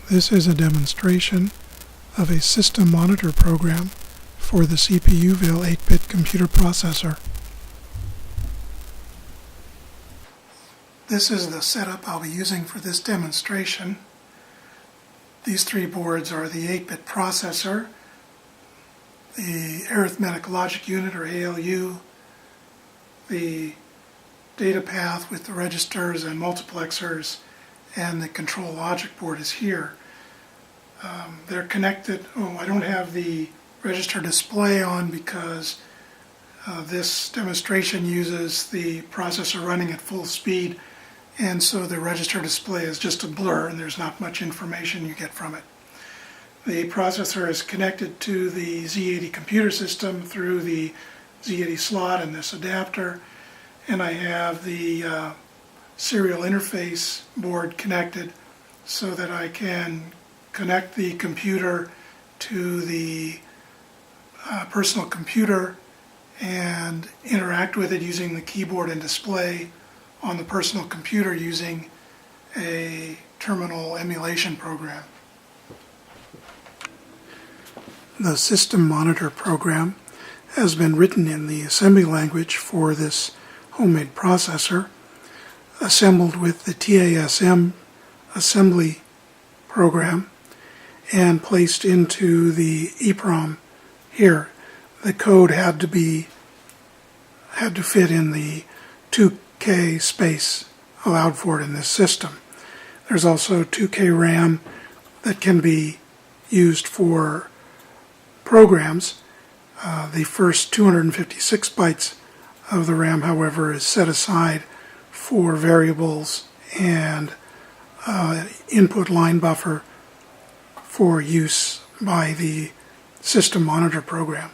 This is a demonstration of a system monitor program for the CPUville 8-bit computer processor. This is the setup I'll be using for this demonstration. These three boards are the 8-bit processor, the arithmetic logic unit or ALU, the data path with the registers and multiplexers, and the control logic board is here. They're connected. I don't have the register display on because this demonstration uses the processor running at full speed, and so the register display is just a blur and there's not much information you get from it. The processor is connected to the Z80 computer system through the Z80 slot and this adapter, and I have the serial interface board connected so that I can connect the computer to the personal computer and interact with it using the keyboard and display on the personal computer using a terminal emulation program. The system monitor program has been written in the assembly language for this homemade processor, assembled with the TASM assembly program, and placed into the EEPROM here. The code had to fit in the 2K space allowed for it in this system. There's also 2K RAM that can be used for programs. The first 256 bytes of the RAM, however, is set aside for variables and input line buffer for use by the system monitor program.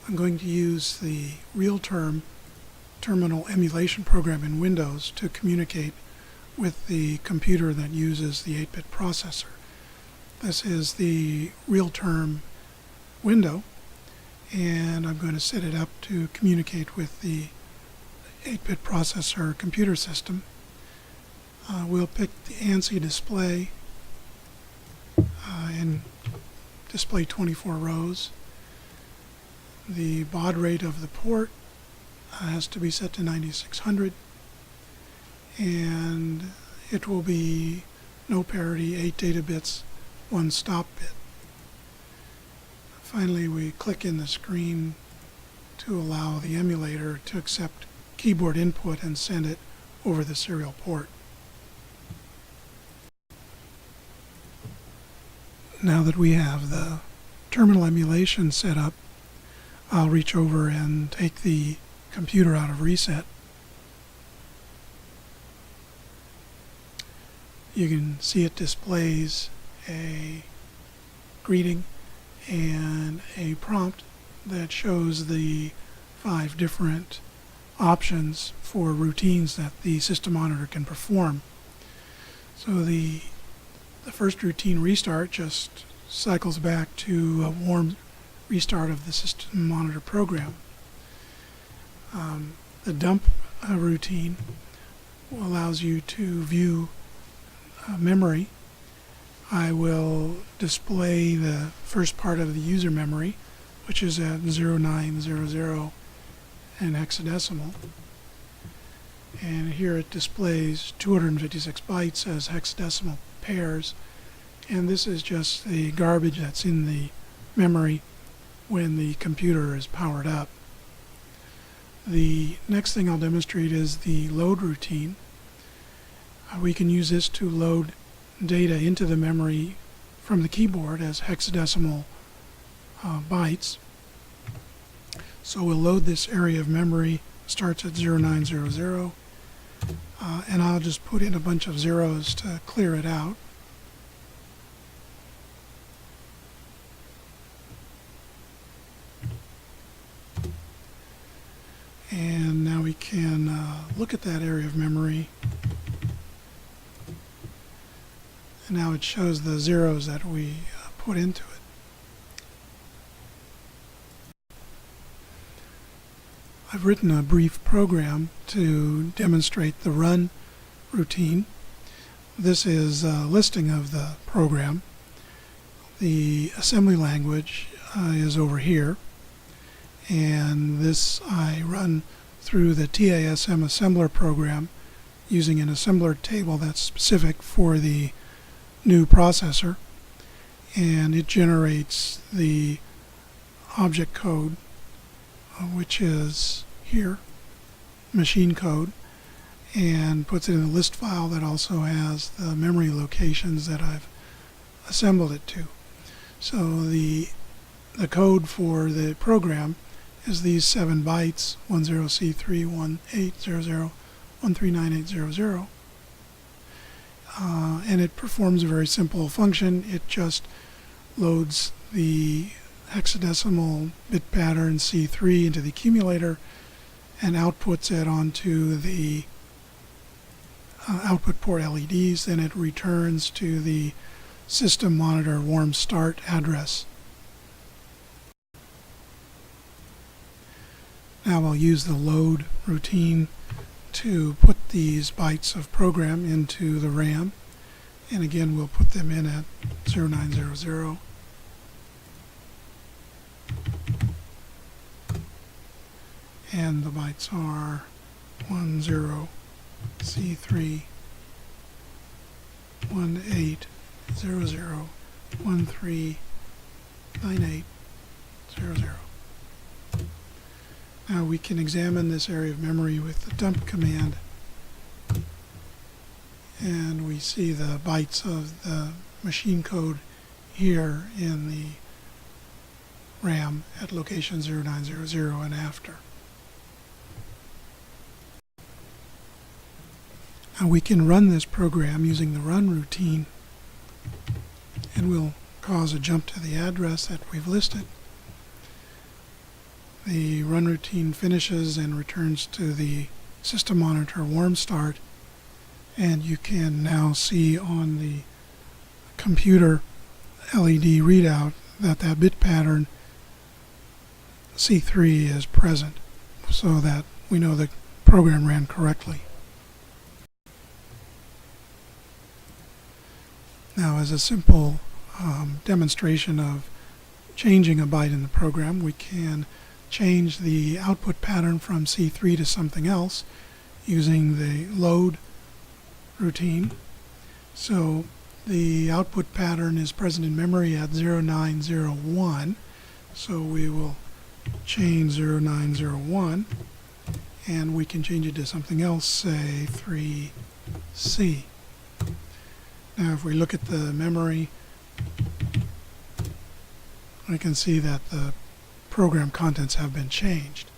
I'm going to use the real-term terminal emulation program in Windows to communicate with the computer that uses the 8-bit processor. This is the real-term window, and I'm going to set it up to communicate with the 8-bit processor computer system. We'll pick the ANSI display and display 24 rows. The baud rate of the port has to be set to 9600, and it will be no parity, 8 data bits, 1 stop bit. Finally, we click in the screen to allow the emulator to accept keyboard input and send it over the serial port. Now that we have the terminal emulation set up, I'll reach over and take the computer out of reset. You can see it displays a greeting and a prompt that shows the 5 different options for routines that the system monitor can perform. So the first routine, restart, just cycles back to a warm restart of the system monitor program. The dump routine allows you to view memory. I will display the first part of the user memory, which is at 0900 in hexadecimal. And here it displays 256 bytes as hexadecimal pairs. And this is just the garbage that's in the memory when the computer is powered up. The next thing I'll demonstrate is the load routine. We can use this to load data into the memory from the keyboard as hexadecimal bytes. So we'll load this area of memory, starts at 0900, and I'll just put in a bunch of zeros to clear it out. And now we can look at that area of memory. And now it shows the zeros that we put into it. I've written a brief program to demonstrate the run routine. this is a listing of the program. The assembly language is over here, and this I run through the TASM assembler program using an assembler table that's specific for the new processor, and it generates the object code, which is here, machine code, and puts it in a list file that also has the memory locations that I've assembled it to. So the code for the program is these 7 bytes, 10C31800 139800, and it performs a very simple function. It just loads the hexadecimal bit pattern C3 into the accumulator and outputs it onto the output port LEDs. Then it returns to the system monitor warm start address. Now I'll use the load routine to put these bytes of program into the RAM, and again we'll put them in at 0900. And the bytes are 10C3 1800 139800. Now we can examine this area of memory with the dump command, and we see the bytes of the machine code here in the RAM at location 0900 and after. Now we can run this program using the run routine, and we'll cause a jump to the address that we've listed. The run routine finishes and returns to the system monitor warm start, and you can now see on the computer LED readout that that bit pattern C3 is present, so that we know the program ran correctly. Now, as a simple demonstration of changing a byte in the program, we can change the output pattern from C3 to something else using the load routine. So the output pattern is present in memory at 0901, so we will change 0901, and we can change it to something else, say 3C. Now if we look at the memory, we can see that the program contents have been changed.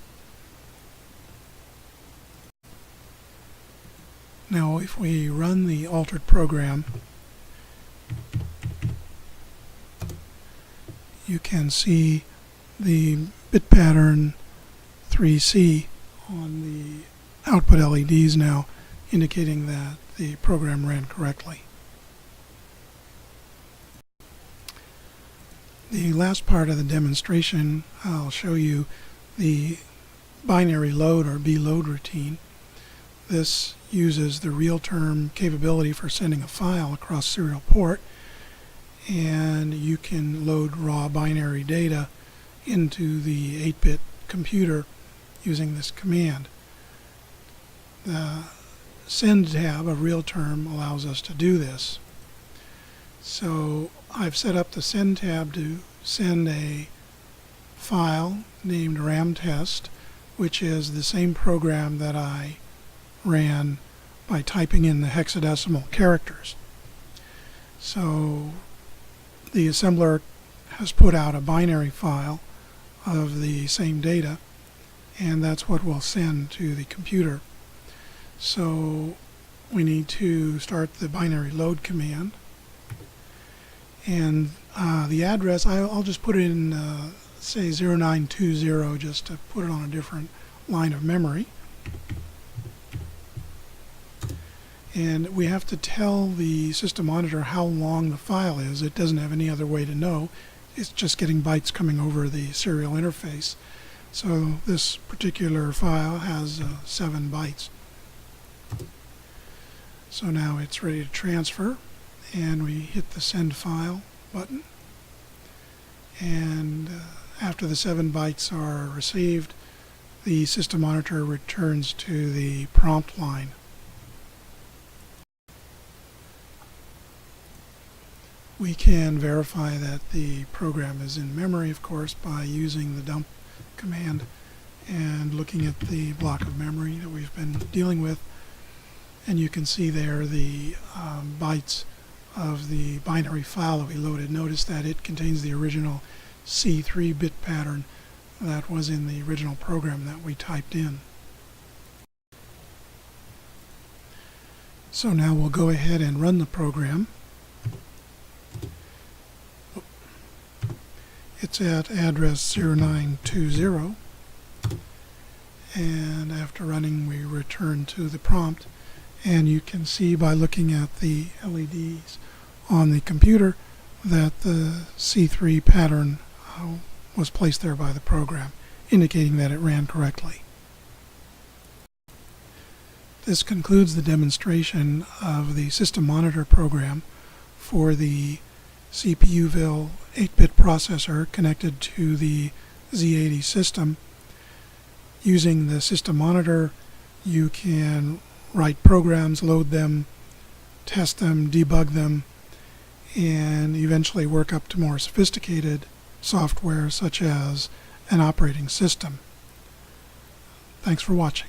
Now if we run the altered program, you can see the bit pattern 3C on the output LEDs now, indicating that the program ran correctly. The last part of the demonstration, I'll show you the binary load or BLOAD routine. This uses the real-term capability for sending a file across serial port, and you can load raw binary data into the 8-bit computer using this command. The send tab of real-term allows us to do this. So I've set up the send tab to send a file named RAM test, which is the same program that I ran by typing in the hexadecimal characters. So the assembler has put out a binary file of the same data, and that's what we'll send to the computer. So we need to start the binary load command, and the address, I'll just put it in say 0920 just to put it on a different line of memory. And we have to tell the system monitor how long the file is. It doesn't have any other way to know. It's just getting bytes coming over the serial interface. So this particular file has 7 bytes. So now it's ready to transfer, and we hit the Send File button. And after the 7 bytes are received, the system monitor returns to the prompt line. We can verify that the program is in memory, of course, by using the dump command and looking at the block of memory that we've been dealing with. And you can see there the bytes of the binary file that we loaded. Notice that it contains the original C3 bit pattern that was in the original program that we typed in. So now we'll go ahead and run the program. It's at address 0920, and after running we return to the prompt, and you can see by looking at the LEDs on the computer that the C3 pattern was placed there by the program, indicating that it ran correctly. This concludes the demonstration of the system monitor program for the CPUville 8-bit processor connected to the Z80 system. Using the system monitor, you can write programs, load them, test them, debug them, and eventually work up to more sophisticated software such as an operating system. Thanks for watching.